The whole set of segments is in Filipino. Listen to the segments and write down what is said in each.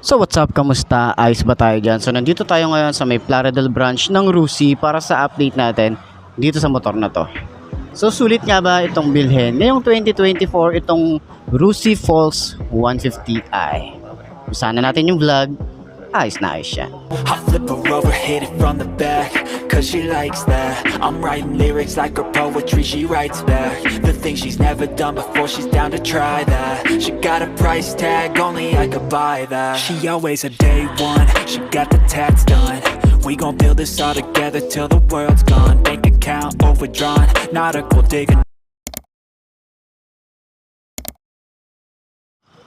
So what's up, kamusta? Ayos ba tayo dyan? So nandito tayo ngayon sa may Plaridel branch ng Rusi para sa update natin dito sa motor na to. So sulit nga ba itong bilhin? Ngayong 2024 itong Rusi Falls 150i. Sana natin yung vlog. Ayos na ayos siya. I flip her over, hit it from the back, cause she likes that. I'm writing lyrics like her poetry, she writes back. The things she's never done before, she's down to try that. She got a price tag, only I could buy that. She always a day one, she got the tats done. We gon' build this all together till the world's gone. Bank account overdrawn, not a gold digger.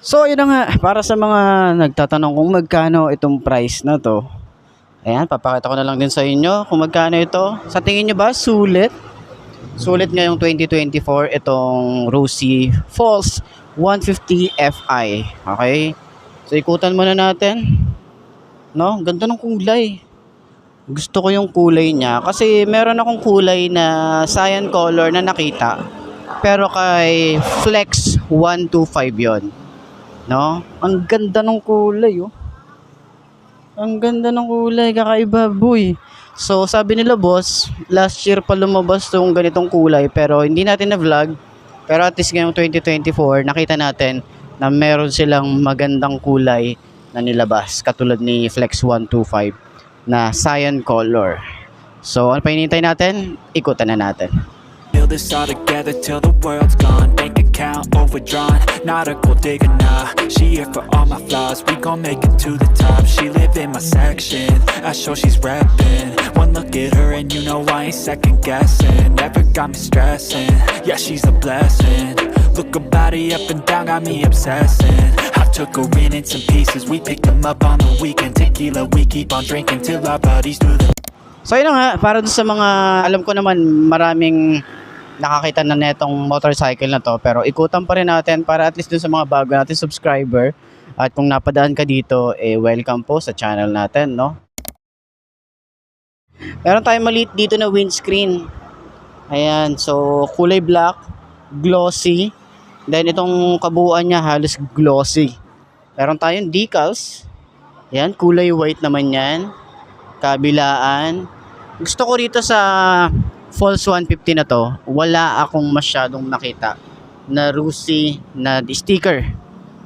So yun na nga, para sa mga nagtatanong kung magkano itong price na to, ayan, papakita ko na lang din sa inyo kung magkano ito. Sa tingin nyo ba, sulit? Sulit ngayong 2024 itong Rusi Falls 150 Fi. Okay? So ikutan muna natin. No, ganda ng kulay. Gusto ko yung kulay niya kasi meron akong kulay na cyan color na nakita. Pero kay Flex 125 yon. No? Ang ganda ng kulay, oh. Ang ganda ng kulay, kakaiba, boy. So, sabi nila, boss, last year pa lumabas tong ganitong kulay, pero hindi natin na-vlog. Pero at least ngayong 2024, nakita natin na meron silang magandang kulay na nilabas, katulad ni Flex 125 na cyan color. So, ano pa hinihintay natin? Ikutan na natin. Build this all together till the world's gone. Bank account overdrawn, not a gold digger, nah. She here for all my flaws, we gon' make it to the top. She live in my section, I show she's reppin'. One look at her and you know I ain't second guessing. Never got me stressing, yeah, she's a blessing. Look her body up and down, got me obsessing. I took her in some pieces, we picked them up on the weekend. Tequila, we keep on drinking till our bodies do the... So yun nga, para dun sa mga, alam ko naman maraming nakakita na netong motorcycle na to, pero ikutan pa rin natin para at least dun sa mga bago natin subscriber, at kung napadaan ka dito, welcome po sa channel natin, no? Meron tayong maliit dito na windscreen. Ayan, so kulay black, glossy, then itong kabuuan niya halos glossy. Meron tayong decals. Ayan, kulay white naman yan. Kabilaan. Gusto ko rito sa Falls 150 na to, wala akong masyadong nakita na Rusi na sticker.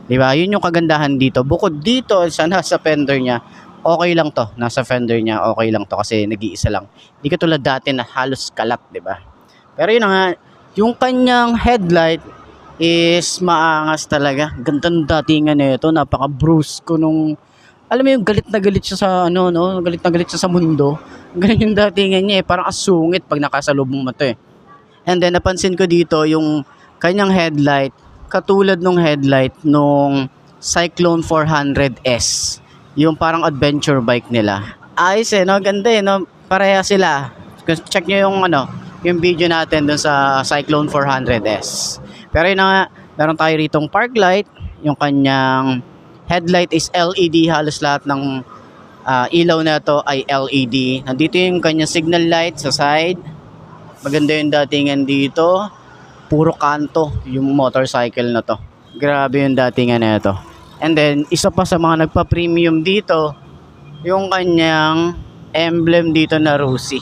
Diba? Yun yung kagandahan dito. Bukod dito sa nasa fender niya, okay lang to. Nasa fender niya, okay lang to kasi nag-iisa lang. Hindi ka tulad dati na halos kalat, diba? Pero yun nga, yung kanyang headlight is maangas talaga. Ganda ng datingan nito. Napaka-bruise ko nung... Alam mo yung galit na galit siya sa ano, no? Galit na galit siya sa mundo. Ganyan yung datingan niya, parang asungit pag nakasalubong mo to, eh. And then napansin ko dito yung kanyang headlight, katulad nung headlight nung Cyclone 400S. Yung parang adventure bike nila. Ayos, no? Ganda, no? Pareha sila. Check nyo yung ano, yung video natin dun sa Cyclone 400S. Pero yun na nga, meron tayo ritong park light, yung kanyang headlight is LED, halos lahat ng ilaw na to ay LED. Nandito yung kanya signal light sa side. Maganda yung datingan dito. Puro kanto yung motorcycle na to. Grabe yung datingan na ito. And then, isa pa sa mga nagpa-premium dito, yung kanyang emblem dito na Rusi.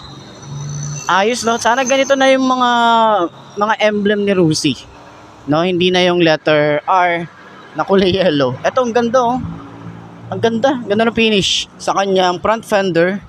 Ayos, no? Sana ganito na yung mga emblem ni Rusi. No? Hindi na yung letter R na kulay yellow. Ito, ang ganda, oh. Ang ganda. Ganda ng finish. Sa kanyang front fender,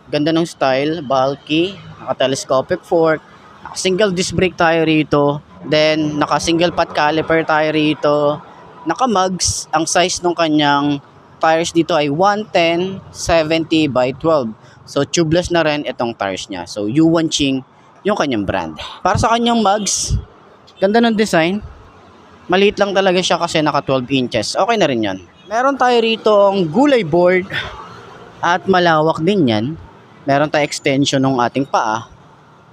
ganda ng style. Bulky. Naka-telescopic fork. Naka-single disc brake tayo rito. Then, naka-single pot caliper tayo rito. Naka-mugs. Ang size ng kanyang tires dito ay 110/70 by 12. So, tubeless na rin itong tires niya. So, Yuan Ching yung kanyang brand. Para sa kanyang mugs, ganda ng design. Maliit lang talaga siya kasi naka 12 inches. Okay na rin yan. Meron tayo rito ang gulay board at malawak din yan. Meron tayo extension ng ating paa.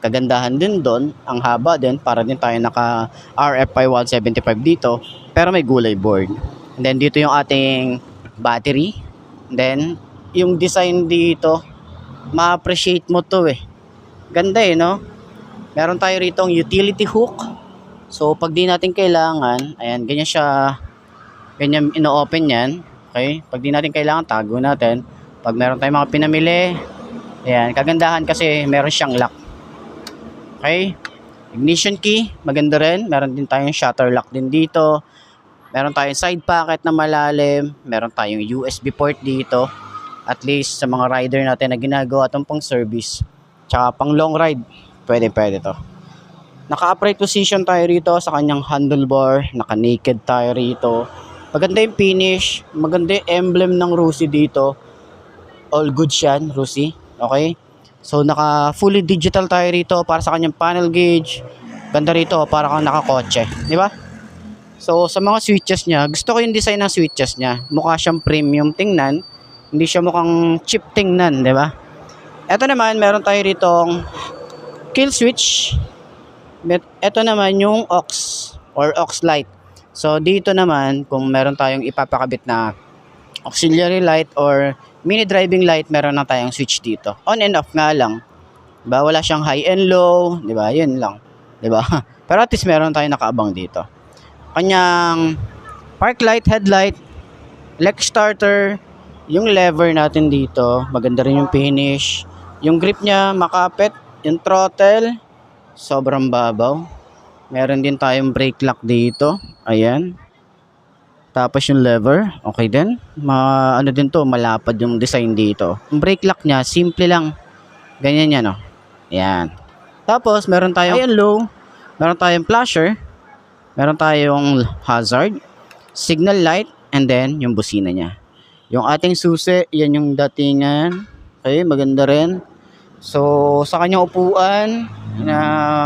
Kagandahan din doon. Ang haba din para din tayo naka RFI 175 dito. Pero may gulay board. And then dito yung ating battery. And then yung design dito, ma-appreciate mo to, eh. Ganda, eh, no? Meron tayo rito ang utility hook. So, pag di natin kailangan, ayan, ganyan siya, ganyan ino-open yan. Okay? Pag di natin kailangan, tago natin. Pag meron tayong mga pinamili, ayan, kagandahan kasi meron siyang lock. Okay? Ignition key, maganda rin. Meron din tayong shutter lock din dito. Meron tayong side pocket na malalim. Meron tayong USB port dito. At least sa mga rider natin na ginagawa itong pang service. Tsaka pang long ride, pwede to. Naka-upright position tayo rito sa kanyang handlebar. Naka-naked tayo rito. Maganda yung finish. Maganda yung emblem ng Rusi dito. All good yan, Rusi. Okay? So, naka-fully digital tayo rito para sa kanyang panel gauge. Ganda rito, para kang nakakotse. Di ba? So, sa mga switches niya, gusto ko yung design ng switches niya. Mukha siyang premium tingnan. Hindi siya mukhang cheap tingnan, di ba? Ito naman, meron tayo ritong kill switch. Ito naman yung aux or aux light. So, dito naman, kung meron tayong ipapakabit na auxiliary light or mini driving light, meron na tayong switch dito. On and off nga lang. Diba? Wala siyang high and low. Diba? Yun lang. Diba? Pero at least meron tayong nakaabang dito. Kanyang park light, headlight, leg starter, yung lever natin dito. Maganda rin yung finish. Yung grip niya, makapit. Yung throttle, sobrang babaw. Meron din tayong brake lock dito. Ayan. Tapos yung lever, okay din. Ano din to, malapad yung design dito. Yung brake lock niya, simple lang. Ganyan yan, oh. Ayan. Tapos, meron tayong high and low. Meron tayong flasher. Meron tayong hazard. Signal light. And then, yung busina niya. Yung ating susi, yan yung datingan. Okay, maganda rin. So, sa kanyang upuan,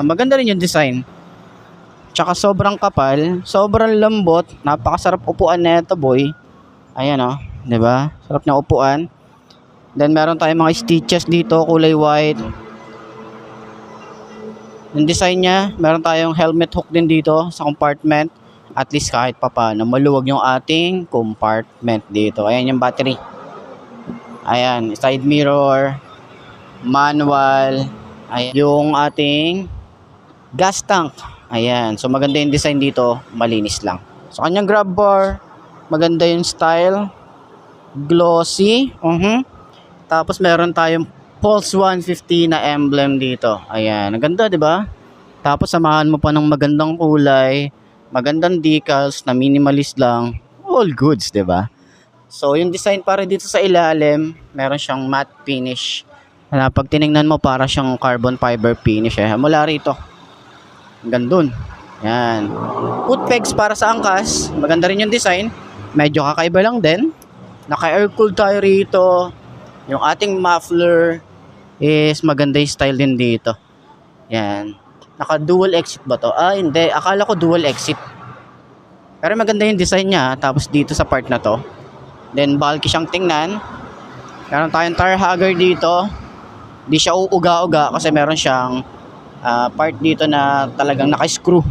maganda rin yung design. Tsaka sobrang kapal, sobrang lambot, napakasarap upuan nito, boy. Ayan, oh, 'di ba? Sarap ng upuan. Then meron tayong mga stitches dito, kulay white. Yung design niya, meron tayong helmet hook din dito sa compartment. At least kahit papaano maluwag yung ating compartment dito. Ayan yung battery. Ayan, side mirror, manual, ayan yung ating gas tank. Ayan, so maganda yung design dito, malinis lang. So kanyang grab bar, maganda yung style, glossy. Tapos meron tayong Pulse 150 na emblem dito. Ayan, ang ganda, 'di ba? Tapos samahan mo pa ng magandang kulay, magandang decals na minimalist lang. All goods, 'di ba? So yung design para dito sa ilalim, meron siyang matte finish. Na pag tiningnan mo para siyang carbon fiber finish mula rito. Hanggang dun. Yan. Foot pegs para sa angkas. Maganda rin yung design. Medyo kakaiba lang din. Naka-air-cooled tayo rito. Yung ating muffler is maganda yung style din dito. Yan. Naka-dual exit ba to? Ah, hindi. Akala ko dual exit. Pero maganda yung design niya. Tapos dito sa part na to. Then bulky siyang tingnan. Meron tayong tire hugger dito. Di siya uuga-uga kasi meron siyang part dito na talagang naka-screw.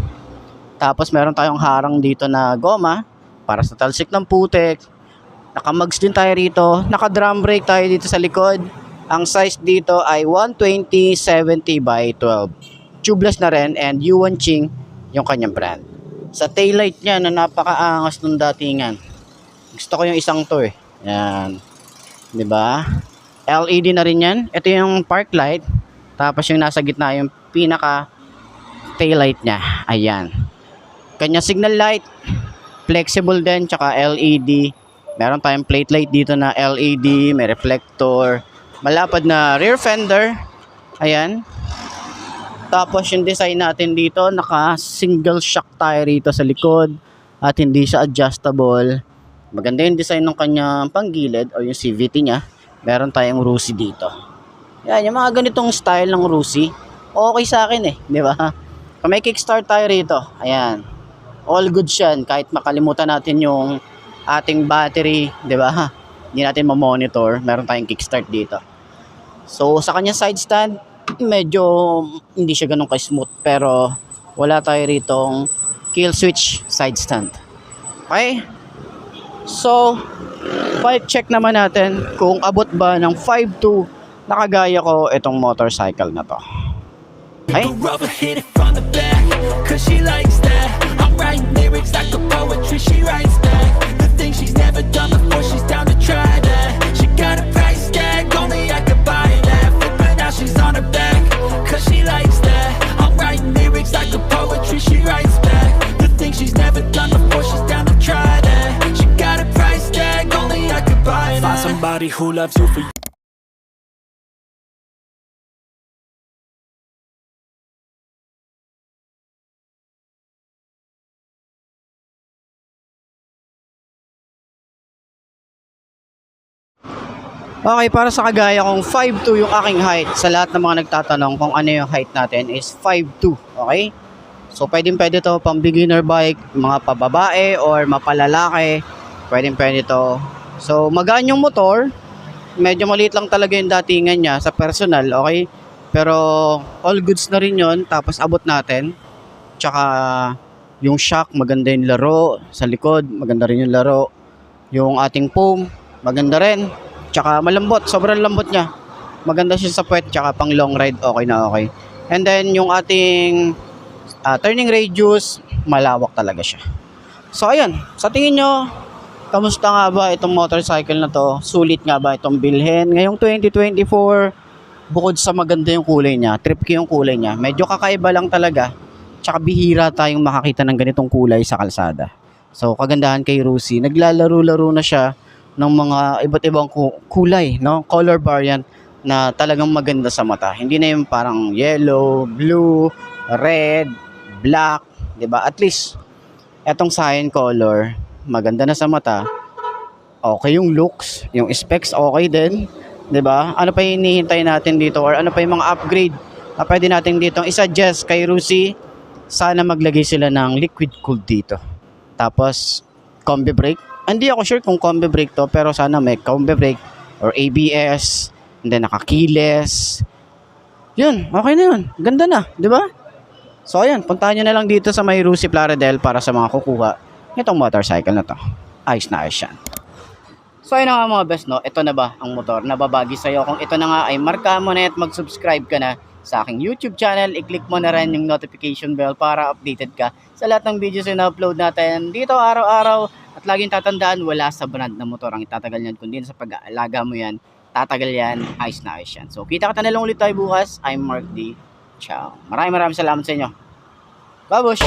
Tapos meron tayong harang dito na goma para sa talsik ng putik. Naka-mugs din tayo rito. Naka-drum brake tayo dito sa likod. Ang size dito ay 120/70 by 12. Tubeless na rin and Yuan Ching yung kanyang brand. Sa taillight niya na napakaangas nung datingan. Gusto ko yung isang to eh. Yan. 'Di ba? LED na rin yan. Ito yung park light. Tapos yung nasa gitna yung pinaka taillight niya. Ayan. Kanya signal light. Flexible din. Tsaka LED. Meron tayong plate light dito na LED. May reflector. Malapad na rear fender. Ayan. Tapos yung design natin dito. Naka single shock tayo rito sa likod. At hindi siya adjustable. Maganda yung design ng kanyang panggilid. O yung CVT niya. Meron tayong Rusi dito. Yan, yung mga ganitong style ng Rusi, okay sa akin eh, di ba? Kung may kickstart tayo rito, ayan. All good yan, kahit makalimutan natin yung ating battery, di ba? Hindi natin ma-monitor, meron tayong kickstart dito. So, sa kanya side stand, medyo hindi siya ganun ka-smooth, pero wala tayo ritong kill switch side stand. Okay? So, bike check naman natin kung abot ba ng 5'2" nakagaya ko itong motorcycle na to. Okay? Hit it from the back, 'cause she likes that. I'm writing lyrics like a poetry, she writes back the things she's never never done before, she's down to try that. She got a price tag, only I could buy that. Flipping now she's on her back, cause she likes that. I'm writing lyrics like a poetry, she writes back. The things she's never done before, she's down to try that. She got a price tag, only I could buy that. Find somebody who loves you for you. Okay, para sa kagaya kong 5'2" yung aking height, sa lahat ng mga nagtatanong kung ano yung height natin is 5'2", okay? So, pwede to pang beginner bike, mga pababae or mapalalaki, pwede to. So, magaan yung motor, medyo maliit lang talaga yung datingan niya sa personal, okay? Pero, all goods na rin yon, tapos abot natin. Tsaka, yung shock, maganda yung laro, sa likod, maganda rin yung laro. Yung ating foam, maganda rin. Tsaka malambot, sobrang lambot niya. Maganda siya sa puwet, tsaka pang long ride, okay na okay. And then yung ating turning radius, malawak talaga siya. So ayun, sa tingin nyo, kamusta nga ba itong motorcycle na to? Sulit nga ba itong bilhin? Ngayong 2024, bukod sa maganda yung kulay niya, trip ko yung kulay niya, medyo kakaiba lang talaga. Tsaka bihira tayong makakita ng ganitong kulay sa kalsada. So kagandahan kay Rusi, naglalaro-laro na siya ng mga iba't ibang kulay, no? Color variant na talagang maganda sa mata. Hindi na yung parang yellow, blue, red, black, 'di ba? At least etong cyan color, maganda na sa mata. Okay yung looks, yung specs okay din, 'di ba? Ano pa hinihintay natin dito or ano pa yung mga upgrade na pwede natin dito i-suggest kay Rusi? Sana maglagay sila ng liquid cooled dito. Tapos combi brake. Hindi ako sure kung combi brake to, pero sana may combi brake or ABS, and then nakakiles. Yun, okay na yun. Ganda na, di ba? So ayan, puntahan nyo na lang dito sa may Rusi Plaridel para sa mga kukuha itong motorcycle na to. Ayos na ayos yan. So ayun na nga mga best, no? Ito na ba ang motor? Nababagi sa'yo. Kung ito na nga ay marka mo na at mag-subscribe ka na sa aking YouTube channel, i-click mo na rin yung notification bell para updated ka sa lahat ng videos na upload natin dito araw-araw. At laging tatandaan, wala sa brand na motor ang itatagal yan, kundi sa pag-aalaga mo yan, tatagal yan, ayos na ayos yan. So kita ka na lang ulit tayo bukas. I'm Mark D. Ciao. Maraming salamat sa inyo. Babush!